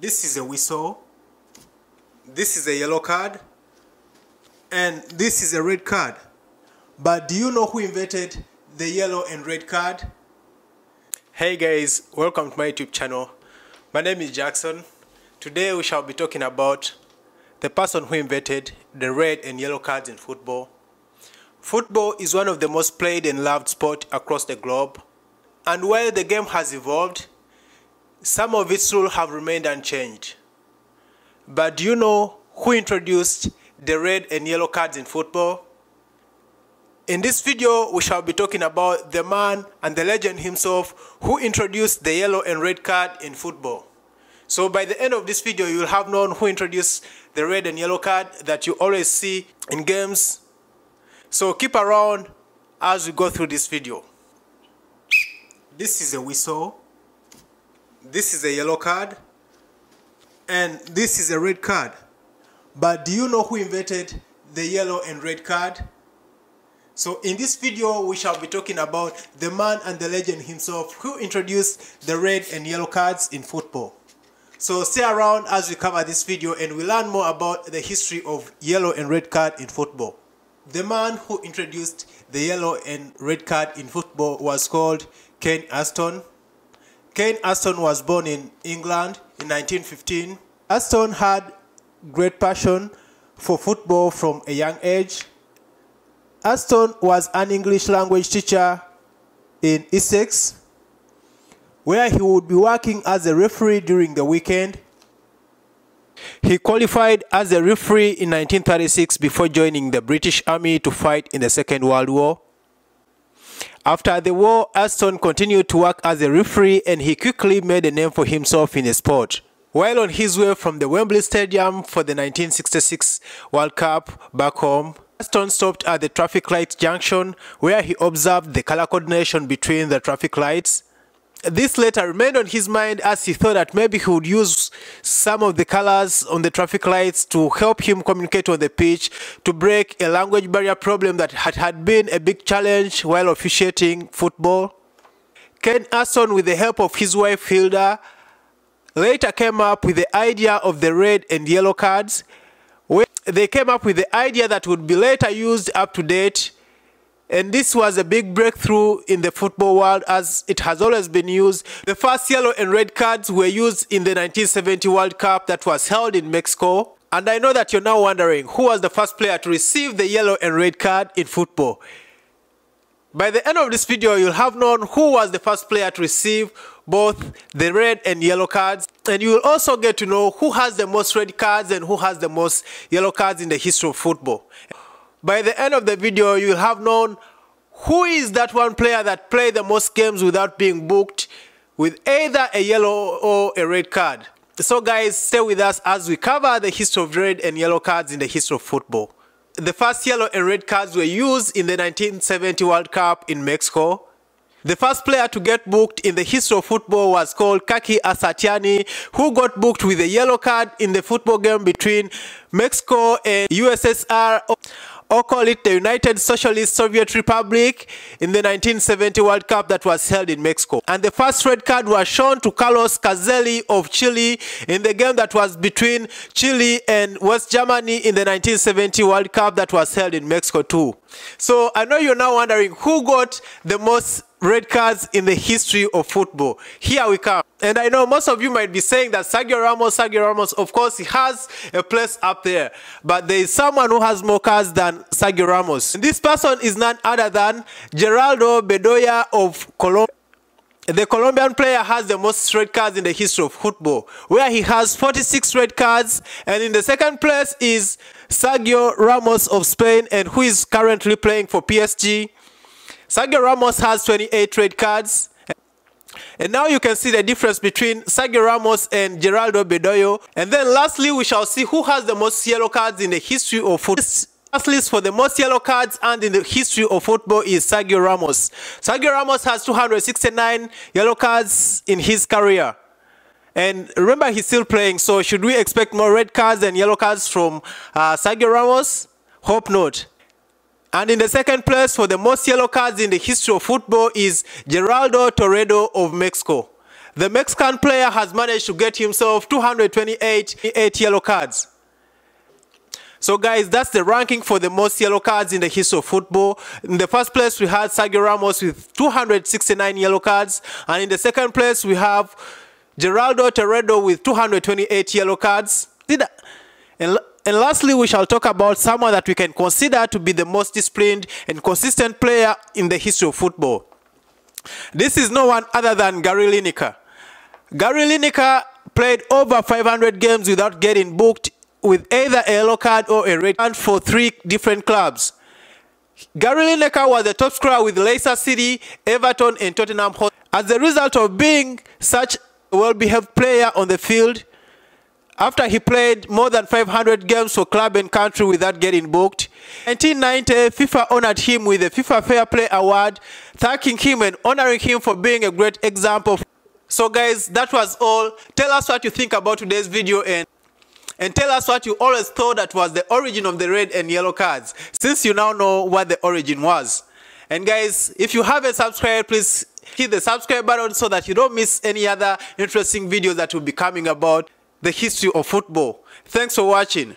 This is a whistle, this is a yellow card, and this is a red card. But do you know who invented the yellow and red card? Hey guys, welcome to my YouTube channel. My name is Jackson. Today we shall be talking about the person who invented the red and yellow cards in football. Football is one of the most played and loved sports across the globe. And while the game has evolved, some of its rules have remained unchanged. But do you know who introduced the red and yellow cards in football? In this video, we shall be talking about the man and the legend himself who introduced the yellow and red card in football. So by the end of this video, you will have known who introduced the red and yellow card that you always see in games. So keep around as we go through this video. This is a whistle, this is a yellow card, and this is a red card. But do you know who invented the yellow and red card? So in this video, we shall be talking about the man and the legend himself who introduced the red and yellow cards in football. So stay around as we cover this video and we learn more about the history of yellow and red card in football. The man who introduced the yellow and red card in football was called Ken Aston. Ken Aston was born in England in 1915. Aston had great passion for football from a young age. Aston was an English language teacher in Essex, where he would be working as a referee during the weekend. He qualified as a referee in 1936 before joining the British Army to fight in the Second World War. After the war, Aston continued to work as a referee and he quickly made a name for himself in the sport. While on his way from the Wembley Stadium for the 1966 World Cup back home, Aston stopped at the traffic light junction where he observed the color coordination between the traffic lights. This later remained on his mind as he thought that maybe he would use some of the colors on the traffic lights to help him communicate on the pitch, to break a language barrier problem that had been a big challenge while officiating football. Ken Aston, with the help of his wife Hilda, later came up with the idea of the red and yellow cards. They came up with the idea that would be later used up to date. And this was a big breakthrough in the football world as it has always been used. The first yellow and red cards were used in the 1970 World Cup that was held in Mexico. And I know that you're now wondering who was the first player to receive the yellow and red card in football. By the end of this video, you'll have known who was the first player to receive both the red and yellow cards. And you will also get to know who has the most red cards and who has the most yellow cards in the history of football. By the end of the video, you will have known who is that one player that played the most games without being booked with either a yellow or a red card. So guys, stay with us as we cover the history of red and yellow cards in the history of football. The first yellow and red cards were used in the 1970 World Cup in Mexico. The first player to get booked in the history of football was called Kaki Asatiani, who got booked with a yellow card in the football game between Mexico and USSR, or call it the United Socialist Soviet Republic, in the 1970 World Cup that was held in Mexico. And the first red card was shown to Carlos Caselli of Chile in the game that was between Chile and West Germany in the 1970 World Cup that was held in Mexico too. So I know you're now wondering who got the most red cards in the history of football. Here we come. And I know most of you might be saying that Sergio Ramos, of course, he has a place up there. But there is someone who has more cards than Sergio Ramos. And this person is none other than Geraldo Bedoya of Colombia. The Colombian player has the most red cards in the history of football, where he has 46 red cards. And in the second place is Sergio Ramos of Spain, and who is currently playing for PSG. Sergio Ramos has 28 red cards. And now you can see the difference between Sergio Ramos and Geraldo Bedoya. And then lastly, we shall see who has the most yellow cards in the history of football. First list for the most yellow cards and in the history of football is Sergio Ramos. Sergio Ramos has 269 yellow cards in his career. And remember, he's still playing, so should we expect more red cards and yellow cards from Sergio Ramos? Hope not. And in the second place for the most yellow cards in the history of football is Geraldo Toredo of Mexico. The Mexican player has managed to get himself 228 yellow cards. So guys, that's the ranking for the most yellow cards in the history of football. In the first place, we had Sergio Ramos with 269 yellow cards. And in the second place, we have Geraldo Teredo with 228 yellow cards. And lastly, we shall talk about someone that we can consider to be the most disciplined and consistent player in the history of football. This is no one other than Gary Lineker. Gary Lineker played over 500 games without getting booked with either a yellow card or a red card for 3 different clubs. Gary Lineker was the top scorer with Leicester City, Everton and Tottenham Hotspur. As a result of being such a well-behaved player on the field, after he played more than 500 games for club and country without getting booked, in 1990, FIFA honored him with the FIFA Fair Play Award, thanking him and honoring him for being a great example. So guys, that was all. Tell us what you think about today's video and tell us what you always thought that was the origin of the red and yellow cards, since you now know what the origin was. And guys, if you haven't subscribed, please hit the subscribe button so that you don't miss any other interesting videos that will be coming about the history of football. Thanks for watching.